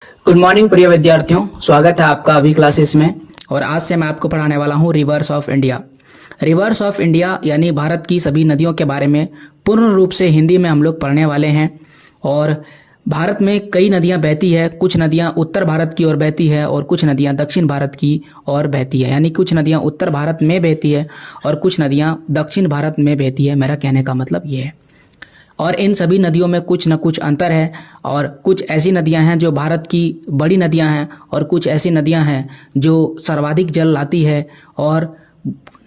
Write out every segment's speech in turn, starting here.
Good morning प्रिय विद्यार्थियों, स्वागत है आपका अभी क्लासेस में। और आज से मैं आपको पढ़ाने वाला हूँ reverse of India. Reverse of India यानी भारत की सभी नदियों के बारे में पूर्ण रूप से हिंदी में हम लोग पढ़ने वाले हैं। और भारत में कई नदियाँ बहती है, कुछ नदियाँ उत्तर भारत की ओर बहती है और कुछ नदियाँ दक्षिण भारत की ओर बहती है। यानी कुछ नदियाँ उत्तर भारत में बहती है और कुछ नदियाँ दक्षिण भारत में बहती है। मेरा कहने का मतलब ये है। और इन सभी नदियों में कुछ न कुछ अंतर है और कुछ ऐसी नदियां हैं जो भारत की बड़ी नदियां हैं और कुछ ऐसी नदियां हैं जो सर्वाधिक जल लाती है। और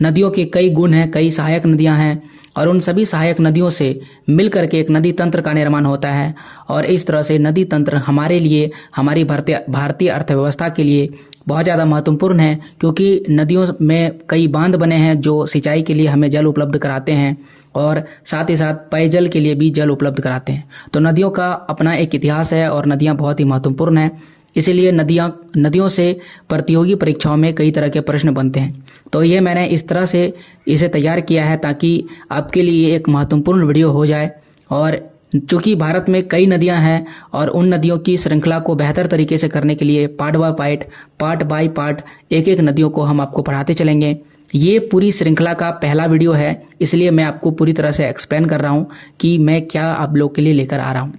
नदियों के कई गुण हैं, कई सहायक नदियां हैं और उन सभी सहायक नदियों से मिलकर के एक नदी तंत्र का निर्माण होता है। और इस तरह से नदी तंत्र हमारे लिए, हमारी भारतीय अर्थव्यवस्था के लिए बहुत ज़्यादा महत्वपूर्ण है, क्योंकि नदियों में कई बांध बने हैं जो सिंचाई के लिए हमें जल उपलब्ध कराते हैं और साथ ही साथ पेयजल के लिए भी जल उपलब्ध कराते हैं। तो नदियों का अपना एक इतिहास है और नदियाँ बहुत ही महत्वपूर्ण हैं। इसीलिए नदियों से प्रतियोगी परीक्षाओं में कई तरह के प्रश्न बनते हैं। तो ये मैंने इस तरह से इसे तैयार किया है ताकि आपके लिए एक महत्वपूर्ण वीडियो हो जाए। और चूँकि भारत में कई नदियां हैं और उन नदियों की श्रृंखला को बेहतर तरीके से करने के लिए पार्ट बाय पार्ट एक एक नदियों को हम आपको पढ़ाते चलेंगे। ये पूरी श्रृंखला का पहला वीडियो है, इसलिए मैं आपको पूरी तरह से एक्सप्लेन कर रहा हूँ कि मैं क्या आप लोग के लिए लेकर आ रहा हूँ।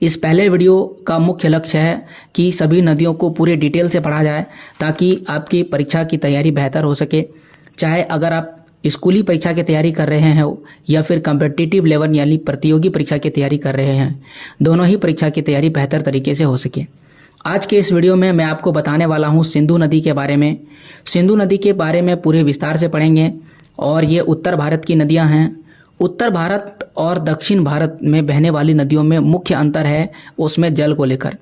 इस पहले वीडियो का मुख्य लक्ष्य है कि सभी नदियों को पूरे डिटेल से पढ़ा जाए ताकि आपकी परीक्षा की तैयारी बेहतर हो सके। चाहे अगर आप स्कूली परीक्षा की तैयारी कर रहे हैं या फिर कॉम्पिटिटिव लेवल यानी प्रतियोगी परीक्षा की तैयारी कर रहे हैं, दोनों ही परीक्षा की तैयारी बेहतर तरीके से हो सके। आज के इस वीडियो में मैं आपको बताने वाला हूँ सिंधु नदी के बारे में। सिंधु नदी के बारे में पूरे विस्तार से पढ़ेंगे। और ये उत्तर भारत की नदियाँ हैं। उत्तर भारत और दक्षिण भारत में बहने वाली नदियों में मुख्य अंतर है उसमें जल को लेकर।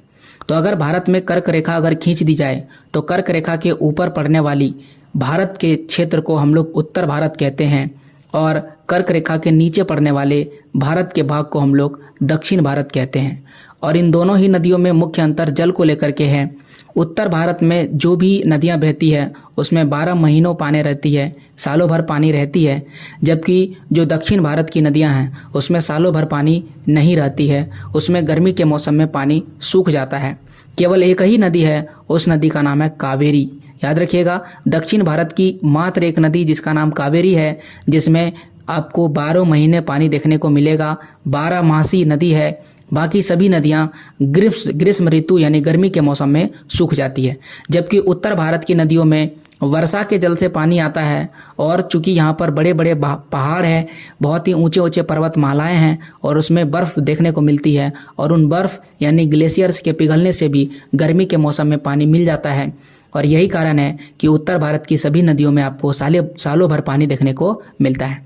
तो अगर भारत में कर्क रेखा अगर खींच दी जाए तो कर्क रेखा के ऊपर पड़ने वाली भारत के क्षेत्र को हम लोग उत्तर भारत कहते हैं और कर्क रेखा के नीचे पड़ने वाले भारत के भाग को हम लोग दक्षिण भारत कहते हैं। और इन दोनों ही नदियों में मुख्य अंतर जल को लेकर के है। उत्तर भारत में जो भी नदियां बहती है उसमें 12 महीनों पानी रहती है, सालों भर पानी रहती है। जबकि जो दक्षिण भारत की नदियां हैं उसमें सालों भर पानी नहीं रहती है, उसमें गर्मी के मौसम में पानी सूख जाता है। केवल एक ही नदी है, उस नदी का नाम है कावेरी। याद रखिएगा, दक्षिण भारत की मात्र एक नदी जिसका नाम कावेरी है, जिसमें आपको 12 महीने पानी देखने को मिलेगा। 12 मासी नदी है। बाकी सभी नदियां ग्रीष्म ऋतु यानी गर्मी के मौसम में सूख जाती है। जबकि उत्तर भारत की नदियों में वर्षा के जल से पानी आता है और चूंकि यहाँ पर बड़े बड़े पहाड़ हैं, बहुत ही ऊंचे ऊंचे पर्वतमालाएं हैं और उसमें बर्फ़ देखने को मिलती है और उन बर्फ़ यानी ग्लेशियर्स के पिघलने से भी गर्मी के मौसम में पानी मिल जाता है। और यही कारण है कि उत्तर भारत की सभी नदियों में आपको सालों भर पानी देखने को मिलता है।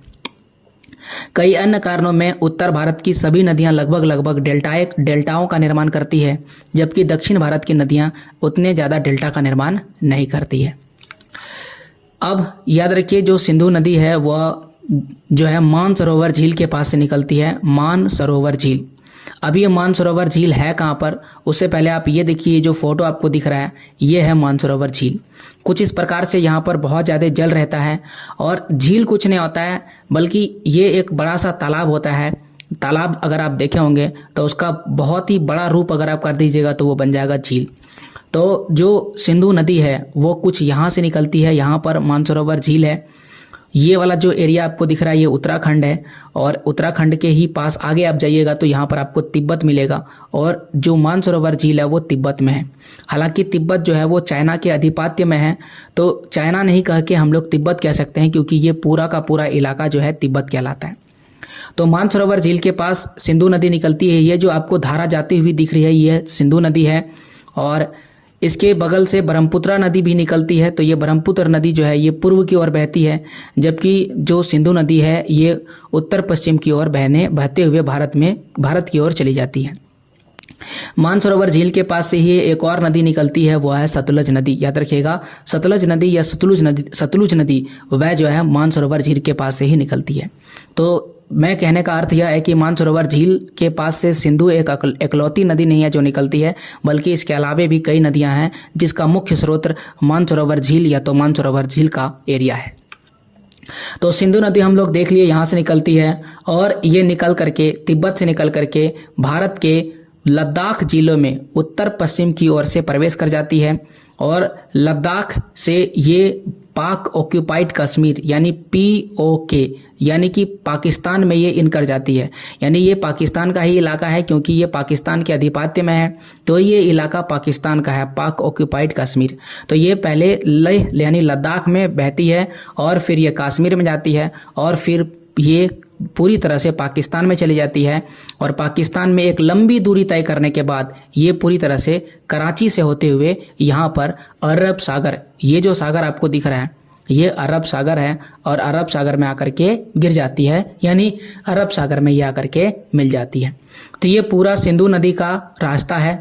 कई अन्य कारणों में उत्तर भारत की सभी नदियां लगभग डेल्टाओं का निर्माण करती है, जबकि दक्षिण भारत की नदियां उतने ज़्यादा डेल्टा का निर्माण नहीं करती है। अब याद रखिए, जो सिंधु नदी है वह जो है मानसरोवर झील के पास से निकलती है। मानसरोवर झील। अब ये मानसरोवर झील है कहाँ पर, उससे पहले आप ये देखिए, जो फोटो आपको दिख रहा है ये है मानसरोवर झील। कुछ इस प्रकार से यहाँ पर बहुत ज़्यादा जल रहता है और झील कुछ नहीं होता है बल्कि ये एक बड़ा सा तालाब होता है। तालाब अगर आप देखे होंगे तो उसका बहुत ही बड़ा रूप अगर आप कर दीजिएगा तो वो बन जाएगा झील। तो जो सिंधु नदी है वो कुछ यहाँ से निकलती है, यहाँ पर मानसरोवर झील है। ये वाला जो एरिया आपको दिख रहा है ये उत्तराखंड है और उत्तराखंड के ही पास आगे आप जाइएगा तो यहाँ पर आपको तिब्बत मिलेगा और जो मानसरोवर झील है वो तिब्बत में है। हालांकि तिब्बत जो है वो चाइना के अधिपत्य में है, तो चाइना नहीं कह के हम लोग तिब्बत कह सकते हैं क्योंकि ये पूरा का पूरा इलाका जो है तिब्बत कहलाता है। तो मानसरोवर झील के पास सिंधु नदी निकलती है। ये जो आपको धारा जाती हुई दिख रही है ये सिंधु नदी है और इसके बगल से ब्रह्मपुत्र नदी भी निकलती है। तो ये ब्रह्मपुत्र नदी जो है ये पूर्व की ओर बहती है, जबकि जो सिंधु नदी है ये उत्तर पश्चिम की ओर बहते हुए भारत की ओर चली जाती है। मानसरोवर झील के पास से ही एक और नदी निकलती है, वो है सतलुज नदी। याद रखिएगा, सतलुज नदी या सतलुज नदी वह जो है मानसरोवर झील के पास से ही निकलती है। तो मैं कहने का अर्थ यह है कि मानसरोवर झील के पास से सिंधु एक एकलौती नदी नहीं है जो निकलती है, बल्कि इसके अलावे भी कई नदियां हैं जिसका मुख्य स्रोत मानसरोवर झील या तो मानसरोवर झील का एरिया है। तो सिंधु नदी हम लोग देख लिए यहाँ से निकलती है और ये निकल करके तिब्बत से निकल करके भारत के लद्दाख जिलों में उत्तर पश्चिम की ओर से प्रवेश कर जाती है और लद्दाख से ये पाक ऑक्यूपाइड कश्मीर यानी POK यानी कि पाकिस्तान में ये इन कर जाती है। यानी ये पाकिस्तान का ही इलाका है, क्योंकि ये पाकिस्तान के अधिपत्य में है, तो ये इलाका पाकिस्तान का है, पाक ऑक्यूपाइड कश्मीर। तो ये पहले लेह यानी लद्दाख में बहती है और फिर ये कश्मीर में जाती है और फिर ये पूरी तरह से पाकिस्तान में चली जाती है और पाकिस्तान में एक लंबी दूरी तय करने के बाद ये पूरी तरह से कराची से होते हुए यहाँ पर अरब सागर, ये जो सागर आपको दिख रहा है ये अरब सागर है और अरब सागर में आकर के गिर जाती है, यानी अरब सागर में ये आकर के मिल जाती है। तो ये पूरा सिंधु नदी का रास्ता है।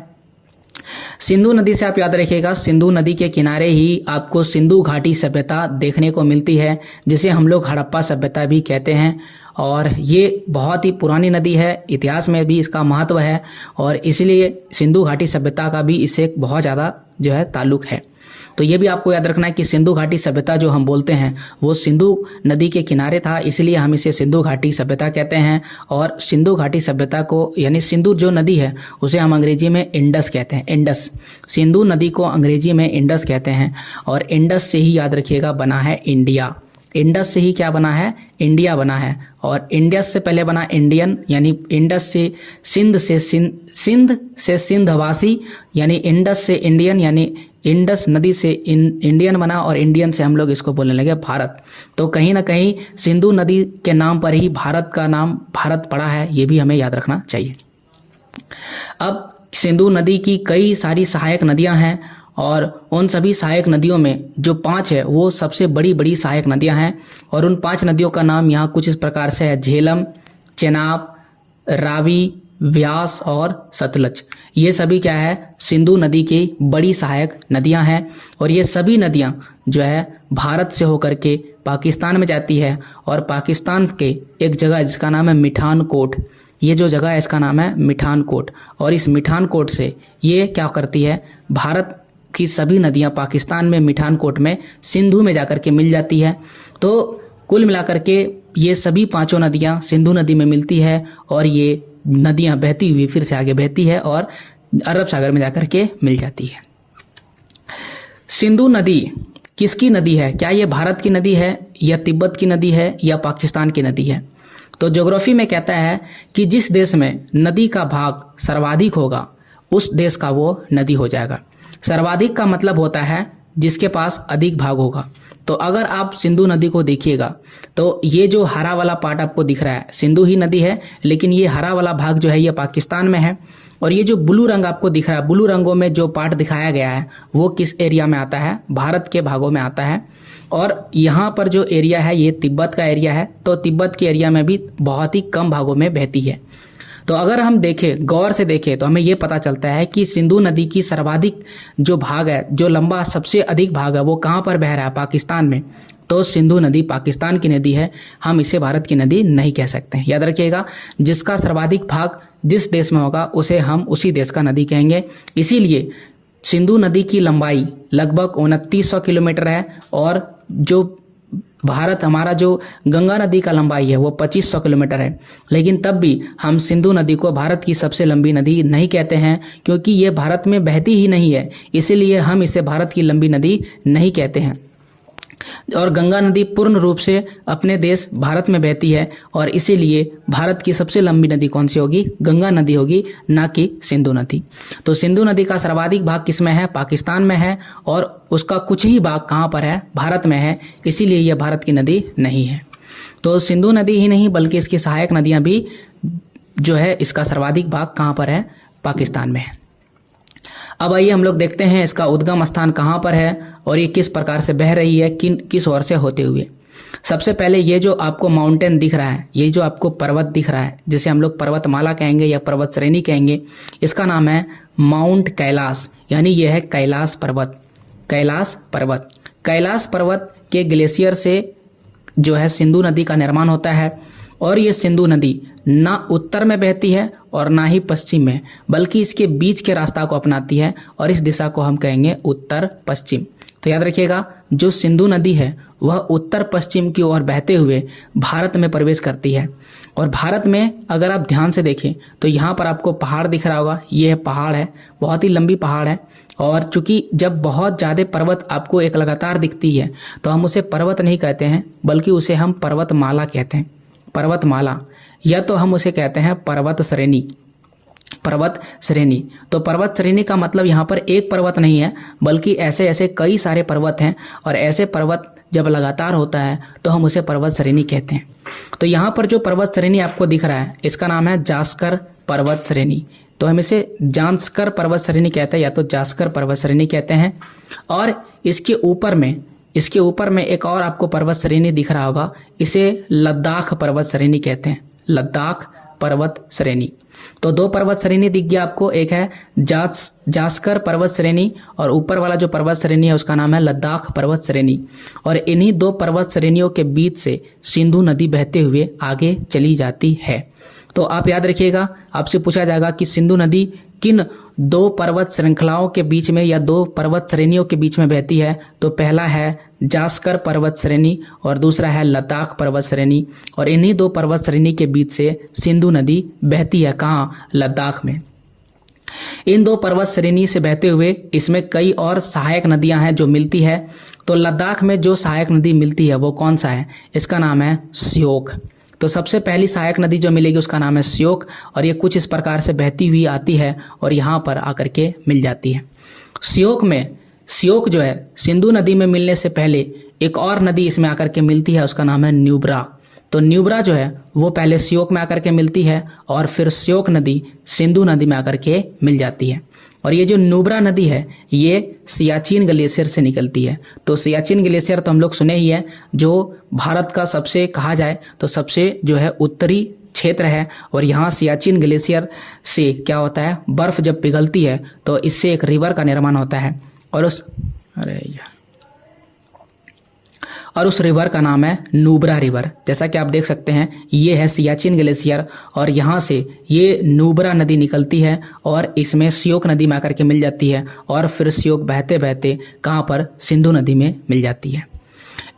सिंधु नदी से आप याद रखिएगा, सिंधु नदी के किनारे ही आपको सिंधु घाटी सभ्यता देखने को मिलती है, जिसे हम लोग हड़प्पा सभ्यता भी कहते हैं। और ये बहुत ही पुरानी नदी है, इतिहास में भी इसका महत्व है और इसलिए सिंधु घाटी सभ्यता का भी इससे बहुत ज़्यादा जो है ताल्लुक है। तो ये भी आपको याद रखना है कि सिंधु घाटी सभ्यता जो हम बोलते हैं वो सिंधु नदी के किनारे था, इसलिए हम इसे सिंधु घाटी सभ्यता कहते हैं। और सिंधु घाटी सभ्यता को यानी सिंधु जो नदी है उसे हम अंग्रेजी में इंडस कहते हैं, इंडस। सिंधु नदी को अंग्रेजी में इंडस कहते हैं और इंडस से ही याद रखिएगा बना है इंडिया। इंडस से ही क्या बना है? इंडिया बना है। और इंडस से पहले बना इंडियन, यानी इंडस से सिंध से सिंधवासी, यानी इंडस से इंडियन, यानी इंडस नदी से इंडियन बना और इंडियन से हम लोग इसको बोलने लगे भारत। तो कहीं ना कहीं सिंधु नदी के नाम पर ही भारत का नाम भारत पड़ा है, ये भी हमें याद रखना चाहिए। अब सिंधु नदी की कई सारी सहायक नदियां हैं और उन सभी सहायक नदियों में जो 5 है वो सबसे बड़ी बड़ी सहायक नदियां हैं और उन 5 नदियों का नाम यहाँ कुछ इस प्रकार से है: झेलम, चेनाब, रावी, व्यास और सतलज। ये सभी क्या है? सिंधु नदी की बड़ी सहायक नदियां हैं और ये सभी नदियां जो है भारत से होकर के पाकिस्तान में जाती है और पाकिस्तान के एक जगह जिसका नाम है मिठान कोट, ये जो जगह है इसका नाम है मिठान कोट। और इस मिठान कोट से ये क्या करती है? भारत की सभी नदियां पाकिस्तान में मिठान कोट में सिंधु में जाकर के मिल जाती है। तो कुल मिलाकर के ये सभी 5 नदियां सिंधु नदी में मिलती है और ये नदियां बहती हुई फिर से आगे बहती है और अरब सागर में जाकर के मिल जाती है। सिंधु नदी किसकी नदी है? क्या ये भारत की नदी है या तिब्बत की नदी है या पाकिस्तान की नदी है? तो ज्योग्राफी में कहता है कि जिस देश में नदी का भाग सर्वाधिक होगा उस देश का वो नदी हो जाएगा। सर्वाधिक का मतलब होता है जिसके पास अधिक भाग होगा। तो अगर आप सिंधु नदी को देखिएगा तो ये जो हरा वाला पार्ट आपको दिख रहा है सिंधु ही नदी है, लेकिन ये हरा वाला भाग जो है ये पाकिस्तान में है। और ये जो ब्लू रंग आपको दिख रहा है, ब्लू रंगों में जो पार्ट दिखाया गया है वो किस एरिया में आता है? भारत के भागों में आता है। और यहाँ पर जो एरिया है ये तिब्बत का एरिया है, तो तिब्बत के एरिया में भी बहुत ही कम भागों में बहती है। तो अगर हम देखें, गौर से देखें, तो हमें ये पता चलता है कि सिंधु नदी की सर्वाधिक जो भाग है, जो लंबा सबसे अधिक भाग है वो कहाँ पर बह रहा है? पाकिस्तान में। तो सिंधु नदी पाकिस्तान की नदी है, हम इसे भारत की नदी नहीं कह सकते हैं। याद रखिएगा, जिसका सर्वाधिक भाग जिस देश में होगा उसे हम उसी देश का नदी कहेंगे। इसीलिए सिंधु नदी की लंबाई लगभग 2900 किलोमीटर है और जो भारत हमारा जो गंगा नदी का लंबाई है वो 2500 किलोमीटर है। लेकिन तब भी हम सिंधु नदी को भारत की सबसे लंबी नदी नहीं कहते हैं, क्योंकि ये भारत में बहती ही नहीं है, इसीलिए हम इसे भारत की लंबी नदी नहीं कहते हैं। और गंगा नदी पूर्ण रूप से अपने देश भारत में बहती है और इसीलिए भारत की सबसे लंबी नदी कौन सी होगी? गंगा नदी होगी, ना कि सिंधु नदी। तो सिंधु नदी का सर्वाधिक भाग किस में है? पाकिस्तान में है और उसका कुछ ही भाग कहाँ पर है? भारत में है, इसीलिए यह भारत की नदी नहीं है। तो सिंधु नदी ही नहीं बल्कि इसकी सहायक नदियाँ भी जो है इसका सर्वाधिक भाग कहाँ पर है? पाकिस्तान में है। अब आइए हम लोग देखते हैं इसका उद्गम स्थान कहाँ पर है और ये किस प्रकार से बह रही है, किस ओर से होते हुए। सबसे पहले ये जो आपको माउंटेन दिख रहा है, ये जो आपको पर्वत दिख रहा है, जिसे हम लोग पर्वतमाला कहेंगे या पर्वत श्रेणी कहेंगे, इसका नाम है माउंट कैलाश, यानी यह है कैलाश पर्वत। कैलाश पर्वत, कैलाश पर्वत के ग्लेशियर से जो है सिंधु नदी का निर्माण होता है और ये सिंधु नदी ना उत्तर में बहती है और ना ही पश्चिम में, बल्कि इसके बीच के रास्ता को अपनाती है और इस दिशा को हम कहेंगे उत्तर पश्चिम। तो याद रखिएगा, जो सिंधु नदी है वह उत्तर पश्चिम की ओर बहते हुए भारत में प्रवेश करती है। और भारत में अगर आप ध्यान से देखें तो यहाँ पर आपको पहाड़ दिख रहा होगा, ये पहाड़ है, बहुत ही लंबी पहाड़ है। और चूंकि जब बहुत ज़्यादा पर्वत आपको एक लगातार दिखती है तो हम उसे पर्वत नहीं कहते हैं, बल्कि उसे हम पर्वतमाला कहते हैं, पर्वतमाला, या तो हम उसे कहते हैं पर्वत श्रेणी, पर्वत श्रेणी। तो पर्वत श्रेणी का मतलब यहाँ पर एक पर्वत नहीं है, बल्कि ऐसे ऐसे कई सारे पर्वत हैं, और ऐसे पर्वत जब लगातार होता है तो हम उसे पर्वत श्रेणी कहते हैं। तो यहाँ पर जो पर्वत श्रेणी आपको दिख रहा है इसका नाम है जास्कर पर्वत श्रेणी। तो हम इसे जास्कर पर्वत श्रेणी कहते हैं या तो जास्कर पर्वत श्रेणी कहते हैं। और इसके ऊपर में एक और आपको पर्वत श्रेणी दिख रहा होगा, इसे लद्दाख पर्वत श्रेणी कहते हैं, लद्दाख पर्वत श्रेणी। तो दो पर्वत श्रेणी दिख गया आपको, एक है जास्कर पर्वत श्रेणी और ऊपर वाला जो पर्वत श्रेणी है उसका नाम है लद्दाख पर्वत श्रेणी। और इन्हीं दो पर्वत श्रेणियों के बीच से सिंधु नदी बहते हुए आगे चली जाती है। तो आप याद रखिएगा, आपसे पूछा जाएगा कि सिंधु नदी किन दो पर्वत श्रृंखलाओं के बीच में या दो पर्वत श्रेणियों के बीच में बहती है। तो पहला है जास्कर पर्वत श्रेणी और दूसरा है लद्दाख पर्वत श्रेणी। और इन्हीं दो पर्वत श्रेणी के बीच से सिंधु नदी बहती है, कहाँ? लद्दाख में। इन दो पर्वत श्रेणी से बहते हुए इसमें कई और सहायक नदियां हैं जो मिलती है। तो लद्दाख में जो सहायक नदी मिलती है वो कौन सा है? इसका नाम है श्योक। तो सबसे पहली सहायक नदी जो मिलेगी उसका नाम है श्योक, और ये कुछ इस प्रकार से बहती हुई आती है और यहाँ पर आकर के मिल जाती है। श्योक जो है सिंधु नदी में मिलने से पहले एक और नदी इसमें आकर के मिलती है, उसका नाम है न्यूब्रा। तो न्यूब्रा जो है वो पहले श्योक में आकर के मिलती है और फिर श्योक नदी सिंधु नदी में आकर के मिल जाती है। और ये जो न्यूब्रा नदी है ये सियाचिन ग्लेशियर से निकलती है। तो सियाचिन ग्लेशियर तो हम लोग सुने ही है, जो भारत का सबसे कहा जाए तो सबसे जो है उत्तरी क्षेत्र है। और यहाँ सियाचिन ग्लेशियर से क्या होता है, बर्फ़ जब पिघलती है तो इससे एक रिवर का निर्माण होता है और उस रिवर का नाम है न्यूब्रा रिवर। जैसा कि आप देख सकते हैं ये है सियाचिन ग्लेशियर और यहाँ से ये न्यूब्रा नदी निकलती है और इसमें श्योक नदी में आकर के मिल जाती है और फिर श्योक बहते बहते कहाँ पर? सिंधु नदी में मिल जाती है।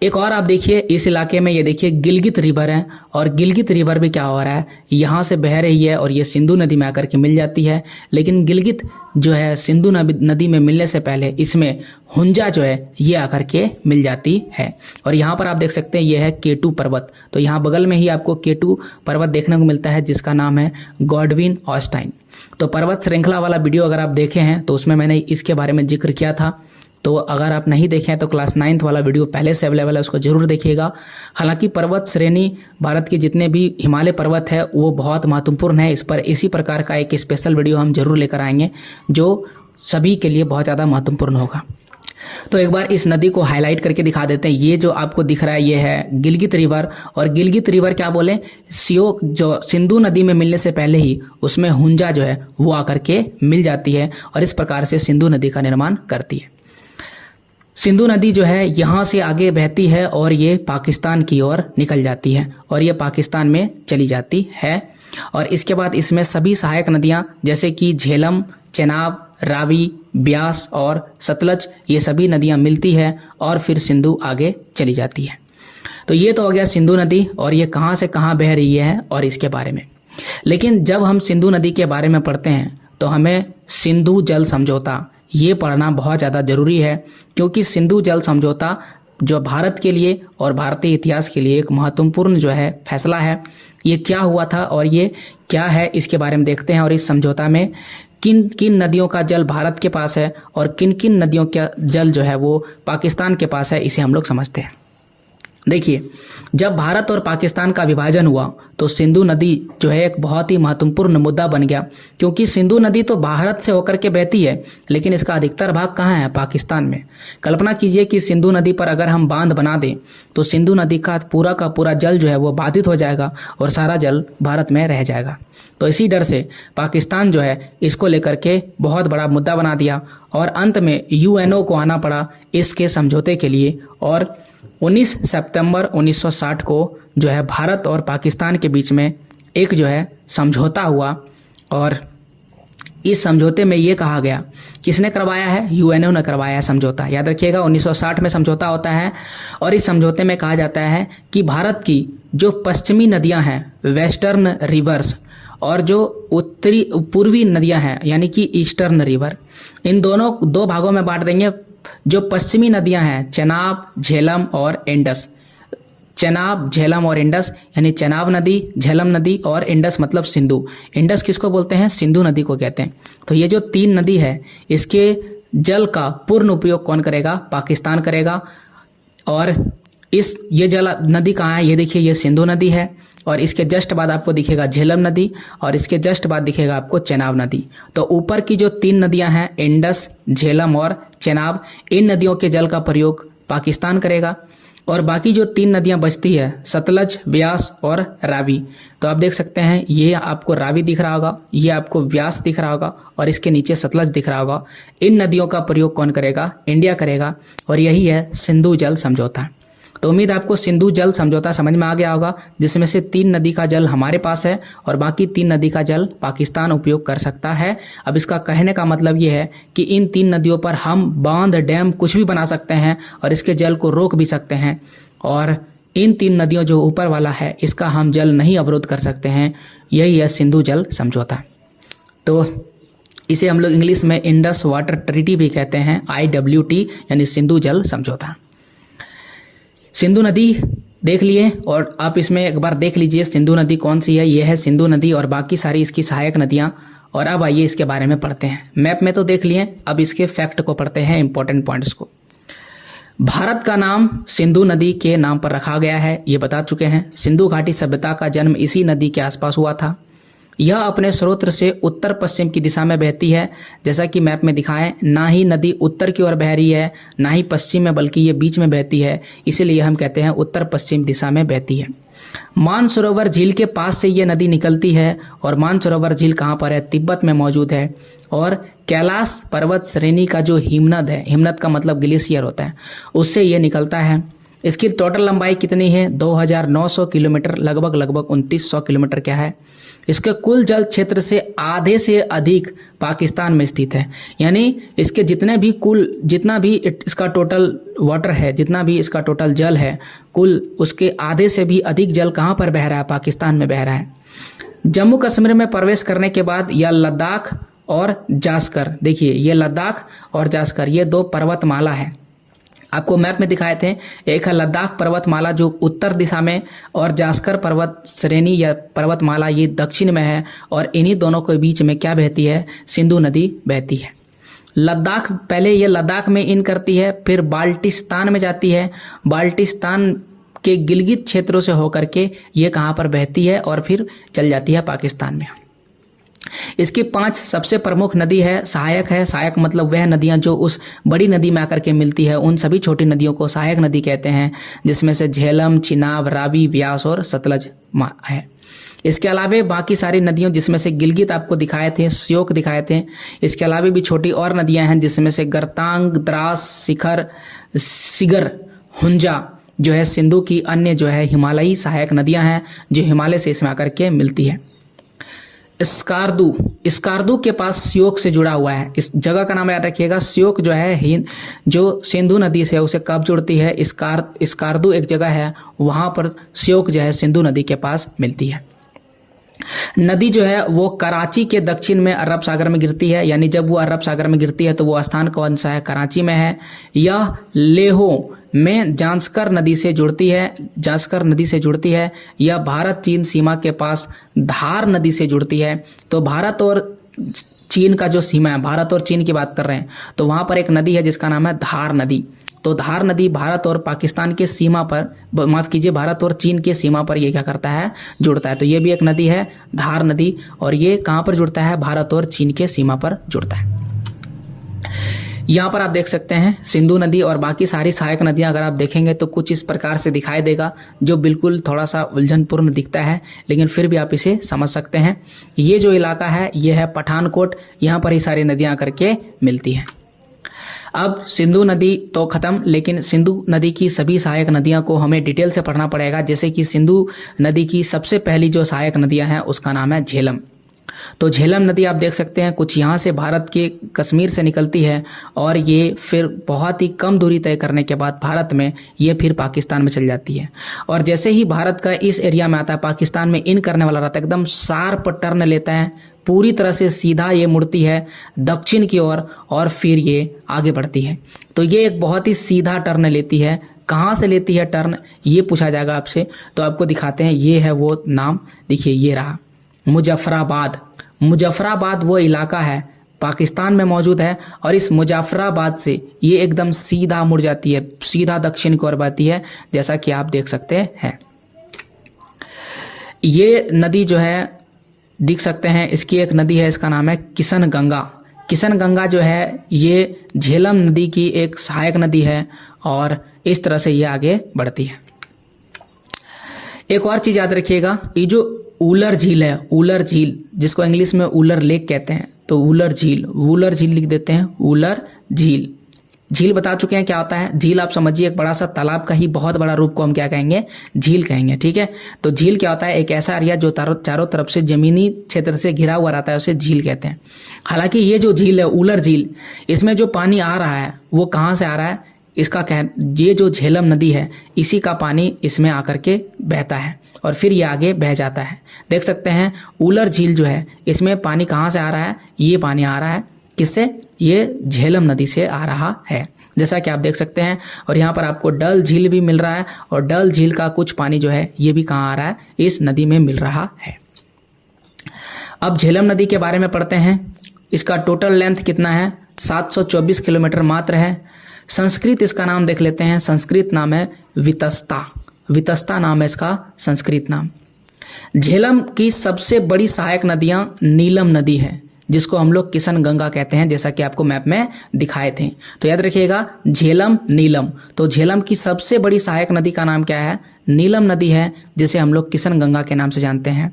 एक और आप देखिए इस इलाके में, ये देखिए गिलगित रिवर है और गिलगित रिवर भी क्या हो रहा है, यहाँ से बह रही है और ये सिंधु नदी में आकर के मिल जाती है। लेकिन गिलगित जो है सिंधु नदी में मिलने से पहले इसमें हुंजा जो है ये आकर के मिल जाती है। और यहाँ पर आप देख सकते हैं ये है केटू पर्वत। तो यहाँ बगल में ही आपको केटू पर्वत देखने को मिलता है जिसका नाम है गॉडविन ऑस्टाइन। तो पर्वत श्रृंखला वाला वीडियो अगर आप देखे हैं तो उसमें मैंने इसके बारे में जिक्र किया था। तो अगर आप नहीं देखें तो क्लास 9th वाला वीडियो पहले से अवेलेबल है, उसको जरूर देखिएगा। हालांकि पर्वत श्रेणी भारत के जितने भी हिमालय पर्वत है वो बहुत महत्वपूर्ण है। इस पर इसी प्रकार का एक स्पेशल वीडियो हम जरूर लेकर आएंगे जो सभी के लिए बहुत ज़्यादा महत्वपूर्ण होगा। तो एक बार इस नदी को हाईलाइट करके दिखा देते हैं। ये जो आपको दिख रहा है ये है गिलगित रिवर, और गिलगित रिवर क्या बोले, श्योक जो सिंधु नदी में मिलने से पहले ही उसमें हुंजा जो है वो आकर के मिल जाती है और इस प्रकार से सिंधु नदी का निर्माण करती है। सिंधु नदी जो है यहाँ से आगे बहती है और ये पाकिस्तान की ओर निकल जाती है और ये पाकिस्तान में चली जाती है। और इसके बाद इसमें सभी सहायक नदियाँ जैसे कि झेलम, चेनाब, रावी, ब्यास और सतलज, ये सभी नदियाँ मिलती है और फिर सिंधु आगे चली जाती है। तो ये तो हो गया सिंधु नदी और ये कहाँ से कहाँ बह रही है और इसके बारे में। लेकिन जब हम सिंधु नदी के बारे में पढ़ते हैं तो हमें सिंधु जल समझौता ये पढ़ना बहुत ज़्यादा ज़रूरी है, क्योंकि सिंधु जल समझौता जो भारत के लिए और भारतीय इतिहास के लिए एक महत्वपूर्ण जो है फैसला है। ये क्या हुआ था और ये क्या है इसके बारे में देखते हैं। और इस समझौता में किन किन नदियों का जल भारत के पास है और किन किन नदियों का जल जो है वो पाकिस्तान के पास है, इसे हम लोग समझते हैं। देखिए, जब भारत और पाकिस्तान का विभाजन हुआ तो सिंधु नदी जो है एक बहुत ही महत्वपूर्ण मुद्दा बन गया, क्योंकि सिंधु नदी तो भारत से होकर के बहती है लेकिन इसका अधिकतर भाग कहाँ है? पाकिस्तान में। कल्पना कीजिए कि सिंधु नदी पर अगर हम बांध बना दें तो सिंधु नदी का पूरा जल जो है वो बाधित हो जाएगा और सारा जल भारत में रह जाएगा। तो इसी डर से पाकिस्तान जो है इसको लेकर के बहुत बड़ा मुद्दा बना दिया और अंत में यूएनओ को आना पड़ा इसके समझौते के लिए। और 19 सितंबर 1960 को जो है भारत और पाकिस्तान के बीच में एक जो है समझौता हुआ और इस समझौते में ये कहा गया किसने करवाया है? यूएनओ ने करवाया है समझौता। याद रखिएगा 1960 में समझौता होता है और इस समझौते में कहा जाता है कि भारत की जो पश्चिमी नदियां हैं वेस्टर्न रिवर्स और जो उत्तरी पूर्वी नदियां हैं यानी कि ईस्टर्न रिवर, इन दोनों दो भागों में बांट देंगे। जो पश्चिमी नदियां हैं चेनाब, झेलम और इंडस, चेनाब, झेलम और इंडस यानी चेनाब नदी, झेलम नदी और इंडस मतलब सिंधु। इंडस किसको बोलते हैं? सिंधु नदी को कहते हैं। तो ये जो 3 नदी है इसके जल का पूर्ण उपयोग कौन करेगा? पाकिस्तान करेगा। और ये जल नदी कहाँ है? ये देखिए ये सिंधु नदी है और इसके जस्ट बाद आपको दिखेगा झेलम नदी और इसके जस्ट बाद दिखेगा आपको चेनाब नदी। तो ऊपर की जो 3 नदियां हैं इंडस, झेलम और चेनाब, इन नदियों के जल का प्रयोग पाकिस्तान करेगा। और बाकी जो 3 नदियां बचती है सतलज, व्यास और रावी, तो आप देख सकते हैं ये आपको रावी दिख रहा होगा, ये आपको व्यास दिख रहा होगा और इसके नीचे सतलज दिख रहा होगा। इन नदियों का प्रयोग कौन करेगा? इंडिया करेगा और यही है सिंधु जल समझौता। तो उम्मीद आपको सिंधु जल समझौता समझ में आ गया होगा, जिसमें से 3 नदी का जल हमारे पास है और बाकी 3 नदी का जल पाकिस्तान उपयोग कर सकता है। अब इसका कहने का मतलब ये है कि इन 3 नदियों पर हम बांध, डैम कुछ भी बना सकते हैं और इसके जल को रोक भी सकते हैं। और इन 3 नदियों जो ऊपर वाला है इसका हम जल नहीं अवरोध कर सकते हैं। यही है सिंधु जल समझौता। तो इसे हम लोग इंग्लिश में इंडस वाटर ट्रीटी भी कहते हैं, IWT यानी सिंधु जल समझौता। सिंधु नदी देख लिए और आप इसमें एक बार देख लीजिए सिंधु नदी कौन सी है। यह है सिंधु नदी और बाकी सारी इसकी सहायक नदियां। और अब आइए इसके बारे में पढ़ते हैं। मैप में तो देख लिए, अब इसके फैक्ट को पढ़ते हैं, इंपॉर्टेंट पॉइंट्स को। भारत का नाम सिंधु नदी के नाम पर रखा गया है, ये बता चुके हैं। सिंधु घाटी सभ्यता का जन्म इसी नदी के आसपास हुआ था। यह अपने स्रोत से उत्तर पश्चिम की दिशा में बहती है, जैसा कि मैप में दिखाएं। ना ही नदी उत्तर की ओर बह रही है ना ही पश्चिम में, बल्कि ये बीच में बहती है, इसीलिए हम कहते हैं उत्तर पश्चिम दिशा में बहती है। मानसरोवर झील के पास से ये नदी निकलती है और मानसरोवर झील कहाँ पर है? तिब्बत में मौजूद है। और कैलाश पर्वत श्रेणी का जो हिमनद है, हिमनद का मतलब ग्लेशियर होता है, उससे ये निकलता है। इसकी टोटल लंबाई कितनी है? 2900 किलोमीटर, लगभग 2900 किलोमीटर क्या है। इसके कुल जल क्षेत्र से आधे से अधिक पाकिस्तान में स्थित है। यानी इसके जितना भी इसका टोटल वाटर है, जितना भी इसका टोटल जल है, कुल उसके आधे से भी अधिक जल कहाँ पर बह रहा है? पाकिस्तान में बह रहा है। जम्मू कश्मीर में प्रवेश करने के बाद यह लद्दाख और जास्कर, देखिए ये लद्दाख और जास्कर ये 2 पर्वतमाला है। आपको मैप में दिखाए थे, एक है लद्दाख पर्वतमाला जो उत्तर दिशा में और जास्कर पर्वत श्रेणी या पर्वतमाला ये दक्षिण में है। और इन्हीं दोनों के बीच में क्या बहती है? सिंधु नदी बहती है। लद्दाख, पहले ये लद्दाख में इन करती है, फिर बाल्टिस्तान में जाती है। बाल्टिस्तान के गिलगित क्षेत्रों से होकर के ये कहाँ पर बहती है और फिर चल जाती है पाकिस्तान में। इसकी 5 सबसे प्रमुख नदी है सहायक मतलब वह नदियां जो उस बड़ी नदी में आकर के मिलती है, उन सभी छोटी नदियों को सहायक नदी कहते हैं, जिसमें से झेलम, चिनाब, रावी, व्यास और सतलज है। इसके अलावा बाकी सारी नदियों, जिसमें से गिलगित आपको दिखाए थे, श्योक दिखाए थे, इसके अलावा भी छोटी और नदियां हैं, जिसमें से गरतांग, द्रास, सिगर, हुंजा जो है सिंधु की अन्य जो है हिमालयी सहायक नदियां हैं जो हिमालय से इसमें आकर के मिलती है। स्कार्दू के पास श्योक से जुड़ा हुआ है। इस जगह का नाम याद रखिएगा। श्योक जो है जो सिंधु नदी से उसे कब जुड़ती है? स्कार्दू एक जगह है, वहां पर श्योक जो है सिंधु नदी के पास मिलती है। नदी जो है वो कराची के दक्षिण में अरब सागर में गिरती है। यानी जब वो अरब सागर में गिरती है तो वो स्थान कौन सा है? कराची में है। यह लेहो में जांस्कर नदी से जुड़ती है। यह भारत चीन सीमा के पास धार नदी से जुड़ती है। तो भारत और चीन का जो सीमा है, भारत और चीन की बात कर रहे हैं, तो वहाँ पर एक नदी है जिसका नाम है धार नदी। तो धार नदी भारत और पाकिस्तान के सीमा पर, माफ़ कीजिए, भारत और चीन के सीमा पर ये क्या करता है? जुड़ता है। तो ये भी एक नदी है धार नदी, और ये कहाँ पर जुड़ता है? भारत और चीन के सीमा पर जुड़ता है। यहाँ पर आप देख सकते हैं सिंधु नदी और बाकी सारी सहायक नदियाँ अगर आप देखेंगे तो कुछ इस प्रकार से दिखाई देगा, जो बिल्कुल थोड़ा सा उलझनपूर्ण दिखता है, लेकिन फिर भी आप इसे समझ सकते हैं। ये जो इलाका है ये है पठानकोट, यहाँ पर ही सारी नदियाँ करके मिलती हैं। अब सिंधु नदी तो ख़त्म, लेकिन सिंधु नदी की सभी सहायक नदियाँ को हमें डिटेल से पढ़ना पड़ेगा। जैसे कि सिंधु नदी की सबसे पहली जो सहायक नदियाँ हैं उसका नाम है झेलम। तो झेलम नदी आप देख सकते हैं कुछ यहाँ से भारत के कश्मीर से निकलती है और ये फिर बहुत ही कम दूरी तय करने के बाद भारत में ये फिर पाकिस्तान में चल जाती है। और जैसे ही भारत का इस एरिया में आता है, पाकिस्तान में इन करने वाला रहता है, एकदम शार्प टर्न लेता है, पूरी तरह से सीधा ये मुड़ती है दक्षिण की ओर और फिर ये आगे बढ़ती है। तो ये एक बहुत ही सीधा टर्न लेती है। कहाँ से लेती है टर्न, ये पूछा जाएगा आपसे, तो आपको दिखाते हैं। ये है वो नाम, देखिए ये रहा मुजफ्फराबाद। मुजफ्फराबाद वो इलाका है पाकिस्तान में मौजूद है और इस मुजफ्फराबाद से ये एकदम सीधा मुड़ जाती है, सीधा दक्षिण की ओर बहती है, जैसा कि आप देख सकते हैं। ये नदी जो है देख सकते हैं, इसकी एक नदी है, इसका नाम है किशन गंगा। किशन गंगा जो है ये झेलम नदी की एक सहायक नदी है और इस तरह से ये आगे बढ़ती है। एक और चीज़ याद रखिएगा, ये जो ऊलर झील है, ऊलर झील जिसको इंग्लिश में ऊलर लेक कहते हैं, तो ऊलर झील लिख देते हैं, ऊलर झील। झील बता चुके हैं क्या होता है। झील आप समझिए एक बड़ा सा तालाब का ही बहुत बड़ा रूप को हम क्या कहेंगे, झील कहेंगे, ठीक है। तो झील क्या होता है, एक ऐसा एरिया जो चारों तरफ से जमीनी क्षेत्र से घिरा हुआ रहता है, उसे झील कहते हैं। हालांकि ये जो झील है ऊलर झील, इसमें जो पानी आ रहा है वो कहाँ से आ रहा है, इसका ये जो झेलम नदी है इसी का पानी इसमें आकर के बहता है और फिर ये आगे बह जाता है। देख सकते हैं ऊलर झील जो है इसमें पानी कहाँ से आ रहा है, ये पानी आ रहा है किससे, ये झेलम नदी से आ रहा है, जैसा कि आप देख सकते हैं। और यहाँ पर आपको डल झील भी मिल रहा है और डल झील का कुछ पानी जो है ये भी कहाँ आ रहा है, इस नदी में मिल रहा है। अब झेलम नदी के बारे में पढ़ते हैं। इसका टोटल लेंथ कितना है, 724 किलोमीटर मात्र है। संस्कृत इसका नाम देख लेते हैं, संस्कृत नाम है वितस्ता। वितस्ता नाम है इसका संस्कृत नाम। झेलम की सबसे बड़ी सहायक नदियां नीलम नदी है, जिसको हम लोग किशन गंगा कहते हैं, जैसा कि आपको मैप में दिखाए थे। तो याद रखिएगा झेलम नीलम। तो झेलम की सबसे बड़ी सहायक नदी का नाम क्या है, नीलम नदी है, जिसे हम लोग किशन गंगा के नाम से जानते हैं।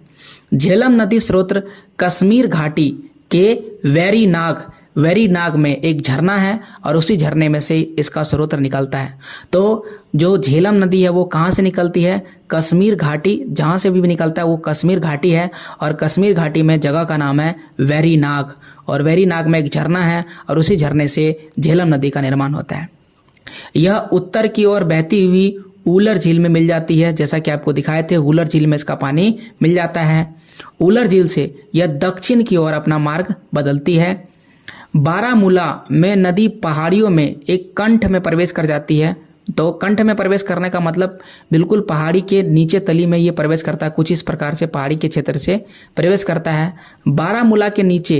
झेलम नदी स्रोत कश्मीर घाटी के वेरी नाग में एक झरना है और उसी झरने में से इसका स्रोत निकलता है। तो जो झेलम नदी है वो कहाँ से निकलती है, कश्मीर घाटी, जहाँ से भी निकलता है वो कश्मीर घाटी है और कश्मीर घाटी में जगह का नाम है वेरी नाग और वेरी नाग में एक झरना है और उसी झरने से झेलम नदी का निर्माण होता है। यह उत्तर की ओर बहती हुई ऊलर झील में मिल जाती है, जैसा कि आपको दिखाए थे, ऊलर झील में इसका पानी मिल जाता है। ऊलर झील से यह दक्षिण की ओर अपना मार्ग बदलती है। बारामूला में नदी पहाड़ियों में एक कंठ में प्रवेश कर जाती है। तो कंठ में प्रवेश करने का मतलब बिल्कुल पहाड़ी के नीचे तली में ये प्रवेश करता है, कुछ इस प्रकार से पहाड़ी के क्षेत्र से प्रवेश करता है। बारामूला के नीचे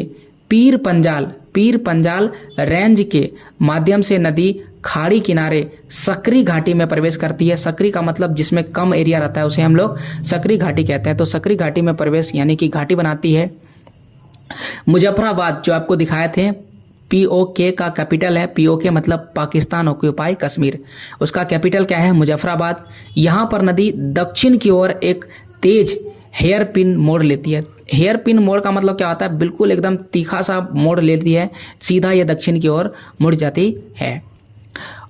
पीर पंजाल रेंज के माध्यम से नदी खाड़ी किनारे सकरी घाटी में प्रवेश करती है। सकरी का मतलब जिसमें कम एरिया रहता है उसे हम लोग सकरी घाटी कहते हैं। तो सकरी घाटी में प्रवेश यानी कि घाटी बनाती है। मुजफ्फराबाद जो आपको दिखाए थे, POK का कैपिटल है, POK मतलब पाकिस्तान ऑक्यूपाई कश्मीर, उसका कैपिटल क्या है, मुजफ्फराबाद। यहाँ पर नदी दक्षिण की ओर एक तेज हेयर पिन मोड़ लेती है। हेयर पिन मोड़ का मतलब क्या होता है, बिल्कुल एकदम तीखा सा मोड़ लेती है, सीधा ये दक्षिण की ओर मुड़ जाती है।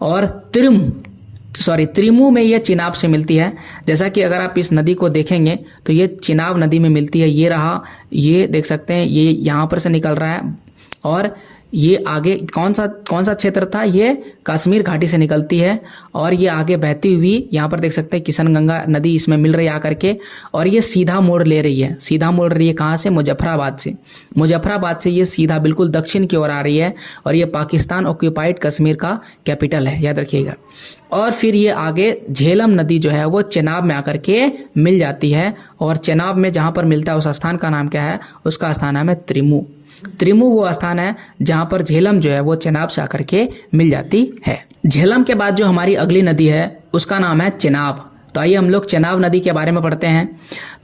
और त्रिमू में ये चिनाब से मिलती है। जैसा कि अगर आप इस नदी को देखेंगे तो ये चिनाब नदी में मिलती है। ये रहा, ये देख सकते हैं, ये यहाँ पर से निकल रहा है और ये आगे कौन सा क्षेत्र था, ये कश्मीर घाटी से निकलती है और ये आगे बहती हुई यहाँ पर देख सकते हैं किशन गंगा नदी इसमें मिल रही है आकर के, और ये सीधा मोड़ ले रही है। सीधा मोड़ रही है कहाँ से, मुजफ्फराबाद से। मुजफ्फराबाद से ये सीधा बिल्कुल दक्षिण की ओर आ रही है और ये पाकिस्तान ऑक्यूपाइड कश्मीर का कैपिटल है, याद रखिएगा। और फिर ये आगे झेलम नदी जो है वो चेनाब में आकर के मिल जाती है और चेनाब में जहाँ पर मिलता है उस स्थान का नाम क्या है, उसका स्थान नाम है त्रिमू। त्रिमू वो स्थान है जहाँ पर झेलम जो है वो चेनाब से आकर के मिल जाती है। झेलम के बाद जो हमारी अगली नदी है उसका नाम है चेनाब। तो आइए हम लोग चेनाब नदी के बारे में पढ़ते हैं।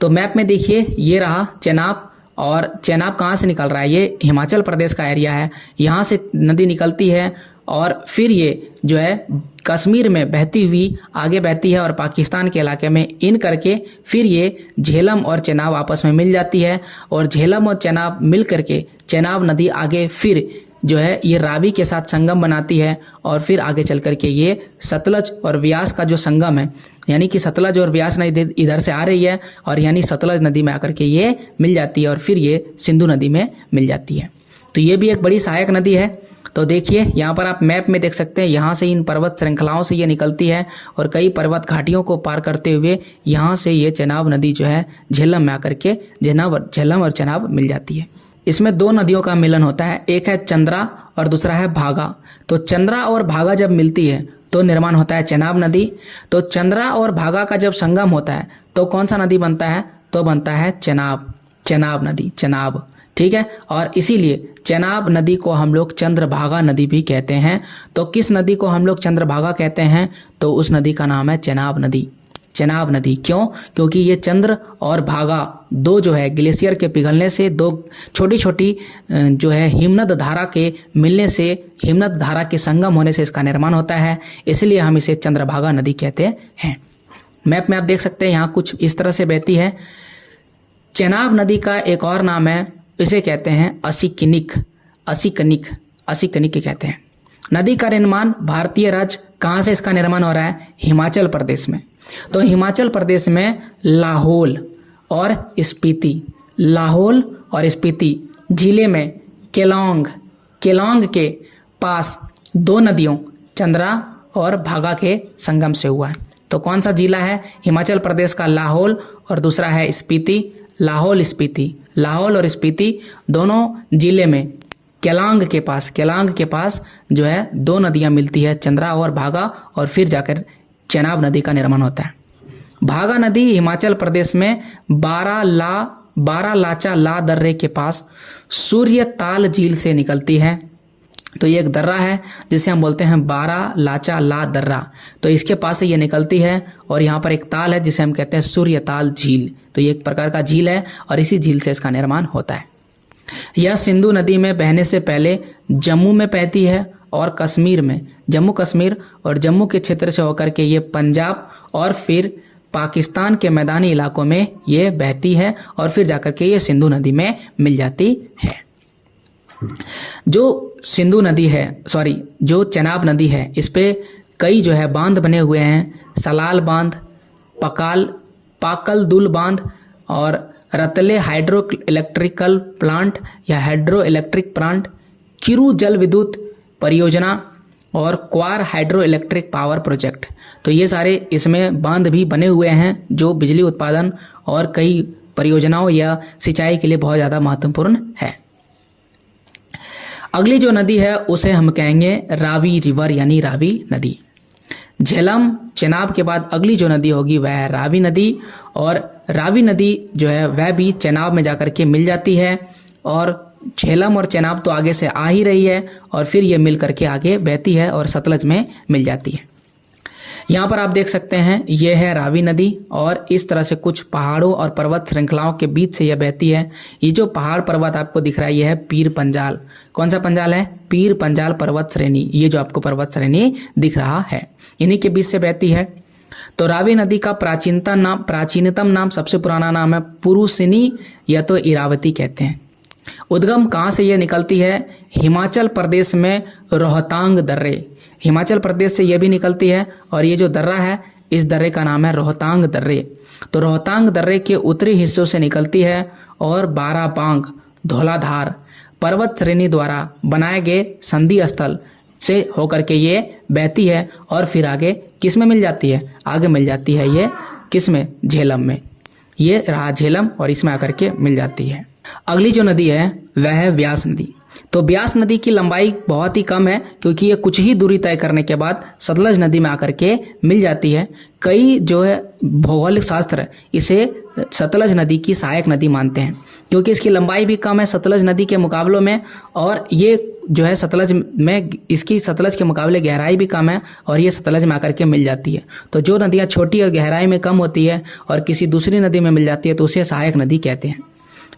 तो मैप में देखिए ये रहा चेनाब, और चेनाब कहाँ से निकल रहा है, ये हिमाचल प्रदेश का एरिया है, यहाँ से नदी निकलती है और फिर ये जो है कश्मीर में बहती हुई आगे बहती है और पाकिस्तान के इलाके में इन करके फिर ये झेलम और चेनाब आपस में मिल जाती है और झेलम और चेनाब मिल करके चेनाब नदी आगे फिर जो है ये रावी के साथ संगम बनाती है और फिर आगे चल कर के ये सतलज और व्यास का जो संगम है, यानी कि सतलज और व्यास नदी इधर से आ रही है और यानी सतलज नदी में आकर के ये मिल जाती है और फिर ये सिंधु नदी में मिल जाती है। तो ये भी एक बड़ी सहायक नदी है। तो देखिए यहाँ पर आप मैप में देख सकते हैं, यहाँ से इन पर्वत श्रृंखलाओं से ये निकलती है और कई पर्वत घाटियों को पार करते हुए यहाँ से ये चेनाब नदी जो है झेलम में आकर के झेलम और चेनाब मिल जाती है। इसमें दो नदियों का मिलन होता है, एक है चंद्रा और दूसरा है भागा। तो चंद्रा और भागा जब मिलती है तो निर्माण होता है चेनाब नदी। तो चंद्रा और भागा का जब संगम होता है तो कौन सा नदी बनता है? तो बनता है चेनाब नदी, चेनाब, ठीक है। और इसीलिए चेनाब नदी को हम लोग चंद्रभागा नदी भी कहते हैं। तो किस नदी को हम लोग चंद्रभागा कहते हैं? तो उस नदी का नाम है चेनाब नदी। चेनाब नदी क्यों? क्योंकि ये चंद्र और भागा दो जो है ग्लेशियर के पिघलने से, दो छोटी छोटी जो है हिमनद धारा के मिलने से, हिमनद धारा के संगम होने से इसका निर्माण होता है, इसलिए हम इसे चंद्रभागा नदी कहते हैं। मैप में आप देख सकते हैं यहाँ कुछ इस तरह से बहती है। चेनाब नदी का एक और नाम है, इसे कहते हैं असिकनिक कहते हैं। नदी का निर्माण भारतीय राज्य कहाँ से इसका निर्माण हो रहा है? हिमाचल प्रदेश में। तो हिमाचल प्रदेश में लाहौल और स्पीति जिले में केलोंग के पास दो नदियों चंद्रा और भागा के संगम से हुआ है। तो कौन सा जिला है? हिमाचल प्रदेश का लाहौल और दूसरा है स्पीति। लाहौल और स्पीति दोनों जिले में केलांग के पास जो है दो नदियां मिलती है, चंद्रा और भागा, और फिर जाकर चेनाब नदी का निर्माण होता है। भागा नदी हिमाचल प्रदेश में बारालाचा ला दर्रे के पास सूर्यताल झील से निकलती है। तो ये एक दर्रा है जिसे हम बोलते हैं बारालाचा ला दर्रा। तो इसके पास से ये निकलती है और यहाँ पर एक ताल है जिसे हम कहते हैं सूर्यताल झील। तो ये एक प्रकार का झील है और इसी झील से इसका निर्माण होता है। यह सिंधु नदी में बहने से पहले जम्मू में बहती है और कश्मीर में, जम्मू कश्मीर और जम्मू के क्षेत्र से होकर के ये पंजाब और फिर पाकिस्तान के मैदानी इलाकों में ये बहती है और फिर जाकर के ये सिंधु नदी में मिल जाती है। जो चेनाब नदी है, इस पे कई जो है बांध बने हुए हैं, सलाल बांध, पाकल दुल बांध और Ratle hydro electric plant, Kiru जल विद्युत परियोजना और क्वार हाइड्रो इलेक्ट्रिक पावर प्रोजेक्ट। तो ये सारे इसमें बांध भी बने हुए हैं जो बिजली उत्पादन और कई परियोजनाओं या सिंचाई के लिए बहुत ज़्यादा महत्वपूर्ण है। अगली जो नदी है उसे हम कहेंगे रावी रिवर यानी रावी नदी। झेलम चेनाब के बाद अगली जो नदी होगी वह है रावी नदी, और रावी नदी जो है वह भी चेनाब में जाकर के मिल जाती है और झेलम और चेनाब तो आगे से आ ही रही है और फिर ये मिल करके आगे बहती है और सतलज में मिल जाती है। यहाँ पर आप देख सकते हैं ये है रावी नदी और इस तरह से कुछ पहाड़ों और पर्वत श्रृंखलाओं के बीच से यह बहती है। ये जो पहाड़ पर्वत आपको दिख रहा है ये है पीर पंजाल। कौन सा पंजाल है? पीर पंजाल पर्वत श्रेणी। ये जो आपको पर्वत श्रेणी दिख रहा है इन्हीं के बीच से बहती है। तो रावी नदी का प्राचीनतम नाम, सबसे पुराना नाम है पुरुषिनी या तो इरावती कहते हैं। उद्गम कहाँ से ये निकलती है? हिमाचल प्रदेश में रोहतांग दर्रे, हिमाचल प्रदेश से ये भी निकलती है और ये जो दर्रा है इस दर्रे का नाम है रोहतांग दर्रे। तो रोहतांग दर्रे के उत्तरी हिस्सों से निकलती है और बाराबांग, धौलाधार पर्वत श्रेणी द्वारा बनाए गए संधि स्थल से होकर के ये बहती है और फिर आगे किस में मिल जाती है? आगे मिल जाती है ये किस में? झेलम में। ये रहा झेलम और इसमें आकर के मिल जाती है। अगली जो नदी है वह है व्यास नदी। तो व्यास नदी की लंबाई बहुत ही कम है क्योंकि ये कुछ ही दूरी तय करने के बाद सतलज नदी में आकर के मिल जाती है। कई जो है भौगोलिक शास्त्र इसे सतलज नदी की सहायक नदी मानते हैं क्योंकि इसकी लंबाई भी कम है सतलज नदी के मुकाबलों में, और ये जो है सतलज में इसकी सतलज के मुकाबले गहराई भी कम है और ये सतलज में आकर के मिल जाती है। तो जो नदियाँ छोटी और गहराई में कम होती है और किसी दूसरी नदी में मिल जाती है तो उसे सहायक नदी कहते हैं।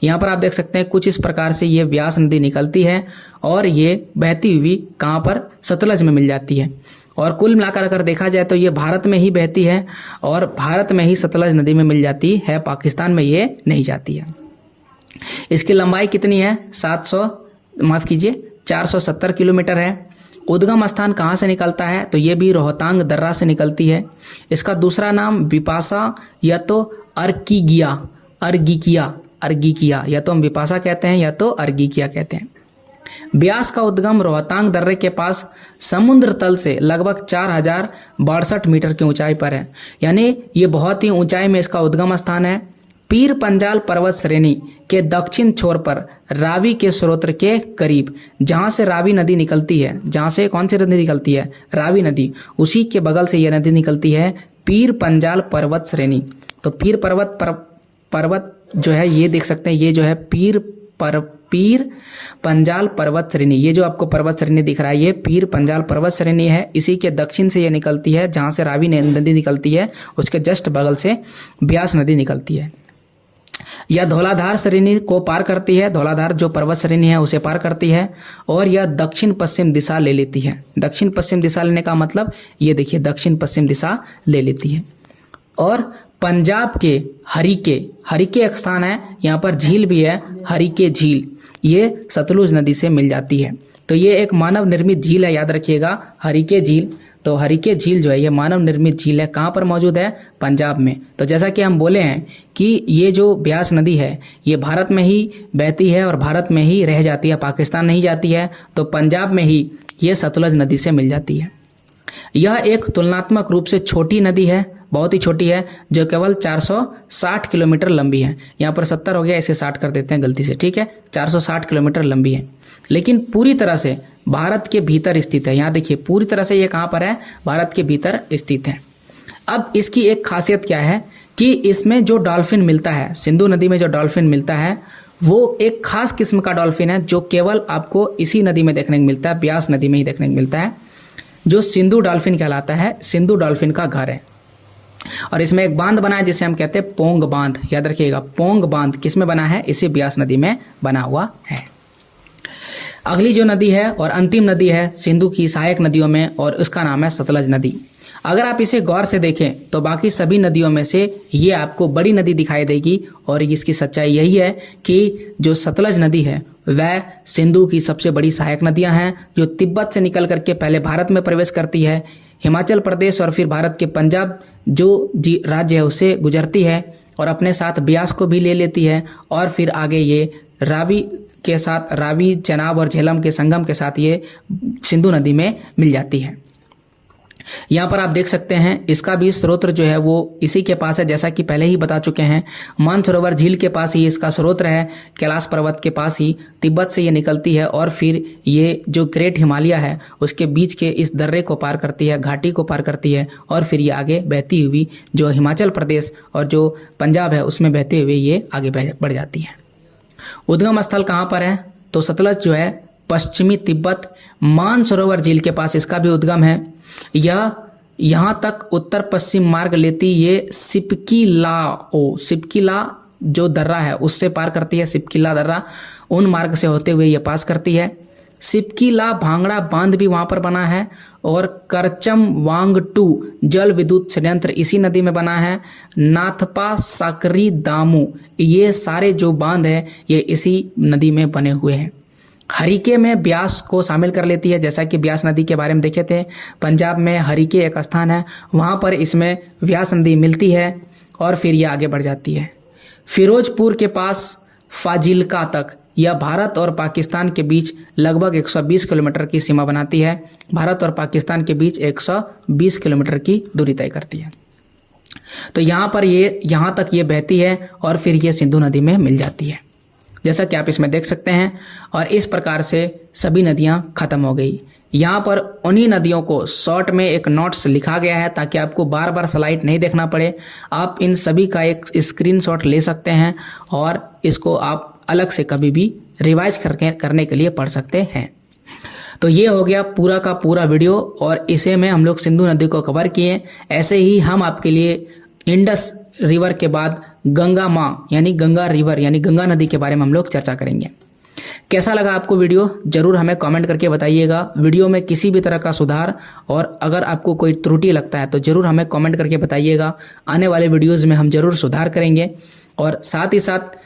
यहाँ पर आप देख सकते हैं कुछ इस प्रकार से ये व्यास नदी निकलती है और ये बहती हुई कहाँ पर? सतलज में मिल जाती है। और कुल मिलाकर अगर देखा जाए तो ये भारत में ही बहती है और भारत में ही सतलज नदी में मिल जाती है, पाकिस्तान में ये नहीं जाती है। इसकी लंबाई कितनी है? 470 किलोमीटर है। उद्गम स्थान कहाँ से निकलता है, तो ये भी रोहतांग दर्रा से निकलती है। इसका दूसरा नाम विपाशा या तो अर्गिकिया, या तो हम विपाशा कहते हैं या तो अर्गिकिया कहते हैं। ब्यास का उद्गम रोहतांग दर्रे के पास समुद्र तल से लगभग 4062 मीटर की ऊंचाई पर है, यानी ये बहुत ही ऊंचाई में इसका उद्गम स्थान है। पीर पंजाल पर्वत श्रेणी के दक्षिण छोर पर रावी के स्रोत के करीब, जहाँ से रावी नदी निकलती है, जहाँ से कौन सी नदी निकलती है, रावी नदी, उसी के बगल से यह नदी निकलती है, पीर पंजाल पर्वत श्रेणी। तो पीर पर्वत जो है ये देख सकते हैं, ये जो है पीर पंजाल पर्वत श्रेणी, ये जो आपको पर्वत श्रेणी दिख रहा है ये पीर पंजाल पर्वत श्रेणी है। इसी के दक्षिण से ये निकलती है, जहाँ से रावी नदी निकलती है उसके जस्ट बगल से ब्यास नदी निकलती है। यह धौलाधार श्रेणी को पार करती है, धौलाधार जो पर्वत श्रेणी है उसे पार करती है, और यह दक्षिण पश्चिम दिशा ले लेती है। दक्षिण पश्चिम दिशा लेने का मतलब ये देखिए दक्षिण पश्चिम दिशा ले लेती है। और पंजाब के हरिके एक स्थान है, यहाँ पर झील भी है, हरिके झील, ये सतलुज नदी से मिल जाती है। तो ये एक मानव निर्मित झील है, याद रखिएगा हरिके झील। तो हरिके झील जो है ये मानव निर्मित झील है, कहाँ पर मौजूद है, पंजाब में। तो जैसा कि हम बोले हैं कि ये जो ब्यास नदी है ये भारत में ही बहती है और भारत में ही रह जाती है, पाकिस्तान नहीं जाती है, तो पंजाब में ही ये सतलुज नदी से मिल जाती है। यह एक तुलनात्मक रूप से छोटी नदी है, बहुत ही छोटी है, जो केवल 460 किलोमीटर लंबी है। यहाँ पर 70 हो गया, इसे 60 कर देते हैं गलती से, ठीक है, 460 किलोमीटर लंबी है, लेकिन पूरी तरह से भारत के भीतर स्थित है। यहाँ देखिए पूरी तरह से ये कहाँ पर है, भारत के भीतर स्थित है। अब इसकी एक खासियत क्या है कि इसमें जो डॉल्फिन मिलता है, सिंधु नदी में जो डॉल्फिन मिलता है वो एक खास किस्म का डॉल्फिन है, जो केवल आपको इसी नदी में देखने को मिलता है, ब्यास नदी में ही देखने को मिलता है, जो सिंधु डॉल्फिन कहलाता है। सिंधु डॉल्फिन का घर है, और इसमें एक बांध बना है जिसे हम कहते हैं पोंग बांध, याद रखिएगा पोंग बांध किस में बना है, इसी ब्यास नदी में बना हुआ है। अगली जो नदी है और अंतिम नदी है सिंधु की सहायक नदियों में, और उसका नाम है सतलज नदी। अगर आप इसे गौर से देखें तो बाकी सभी नदियों में से ये आपको बड़ी नदी दिखाई देगी, और इसकी सच्चाई यही है कि जो सतलज नदी है वह सिंधु की सबसे बड़ी सहायक नदियां हैं, जो तिब्बत से निकल करके पहले भारत में प्रवेश करती है, हिमाचल प्रदेश और फिर भारत के पंजाब जो राज्य है उससे गुजरती है, और अपने साथ ब्यास को भी ले लेती है, और फिर आगे ये रावी के साथ, रावी, चेनाब और झेलम के संगम के साथ ये सिंधु नदी में मिल जाती है। यहाँ पर आप देख सकते हैं इसका भी स्रोत जो है वो इसी के पास है, जैसा कि पहले ही बता चुके हैं, मानसरोवर झील के पास ही इसका स्रोत है, कैलाश पर्वत के पास ही, तिब्बत से ये निकलती है, और फिर ये जो ग्रेट हिमालय है उसके बीच के इस दर्रे को पार करती है, घाटी को पार करती है, और फिर ये आगे बहती हुई जो हिमाचल प्रदेश और जो पंजाब है उसमें बहते हुए ये आगे बढ़ जाती है। उद्गम स्थल कहाँ पर है, तो सतलज जो है पश्चिमी तिब्बत मानसरोवर झील के पास इसका भी उद्गम है। यह यहाँ तक उत्तर पश्चिम मार्ग लेती ये सिपकिला जो दर्रा है उससे पार करती है, सिपकिला दर्रा उन मार्ग से होते हुए ये पास करती है। सिपकिला भांगड़ा बांध भी वहाँ पर बना है, और करचम वांगटू जल विद्युत संयंत्र इसी नदी में बना है। नाथपा, सकरी, दामू, ये सारे जो बांध है ये इसी नदी में बने हुए हैं। हरिके में ब्यास को शामिल कर लेती है, जैसा कि ब्यास नदी के बारे में देखे थे, पंजाब में हरिके एक स्थान है, वहाँ पर इसमें ब्यास नदी मिलती है, और फिर ये आगे बढ़ जाती है। फिरोजपुर के पास फाजिल्का तक यह भारत और पाकिस्तान के बीच लगभग 120 किलोमीटर की सीमा बनाती है। भारत और पाकिस्तान के बीच 120 किलोमीटर की दूरी तय करती है। तो यहाँ पर यहाँ तक ये बहती है, और फिर ये सिंधु नदी में मिल जाती है, जैसा कि आप इसमें देख सकते हैं। और इस प्रकार से सभी नदियाँ खत्म हो गई। यहाँ पर उन्हीं नदियों को शॉर्ट में एक नोट्स लिखा गया है, ताकि आपको बार बार स्लाइड नहीं देखना पड़े। आप इन सभी का एक स्क्रीनशॉट ले सकते हैं, और इसको आप अलग से कभी भी रिवाइज करने के लिए पढ़ सकते हैं। तो ये हो गया पूरा का पूरा वीडियो, और इसे में हम लोग सिंधु नदी को कवर किए। ऐसे ही हम आपके लिए इंडस रिवर के बाद गंगा माँ यानी गंगा रिवर यानी गंगा नदी के बारे में हम लोग चर्चा करेंगे। कैसा लगा आपको वीडियो, जरूर हमें कमेंट करके बताइएगा। वीडियो में किसी भी तरह का सुधार और अगर आपको कोई त्रुटि लगता है तो ज़रूर हमें कमेंट करके बताइएगा। आने वाले वीडियोज़ में हम ज़रूर सुधार करेंगे। और साथ ही साथ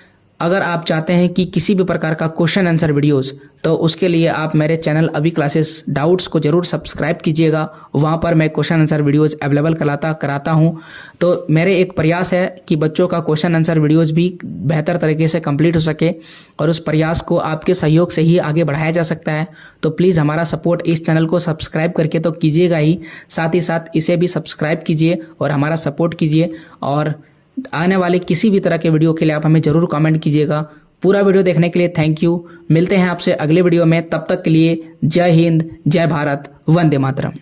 अगर आप चाहते हैं कि किसी भी प्रकार का क्वेश्चन आंसर वीडियोस, तो उसके लिए आप मेरे चैनल अभी क्लासेस डाउट्स को ज़रूर सब्सक्राइब कीजिएगा। वहाँ पर मैं क्वेश्चन आंसर वीडियोस अवेलेबल कराता हूँ। तो मेरे एक प्रयास है कि बच्चों का क्वेश्चन आंसर वीडियोस भी बेहतर तरीके से कंप्लीट हो सके, और उस प्रयास को आपके सहयोग से ही आगे बढ़ाया जा सकता है। तो प्लीज़ हमारा सपोर्ट इस चैनल को सब्सक्राइब करके तो कीजिएगा ही, साथ ही साथ इसे भी सब्सक्राइब कीजिए और हमारा सपोर्ट कीजिए। और आने वाले किसी भी तरह के वीडियो के लिए आप हमें ज़रूर कमेंट कीजिएगा। पूरा वीडियो देखने के लिए थैंक यू। मिलते हैं आपसे अगले वीडियो में, तब तक के लिए जय हिंद, जय भारत, वंदे मातरम।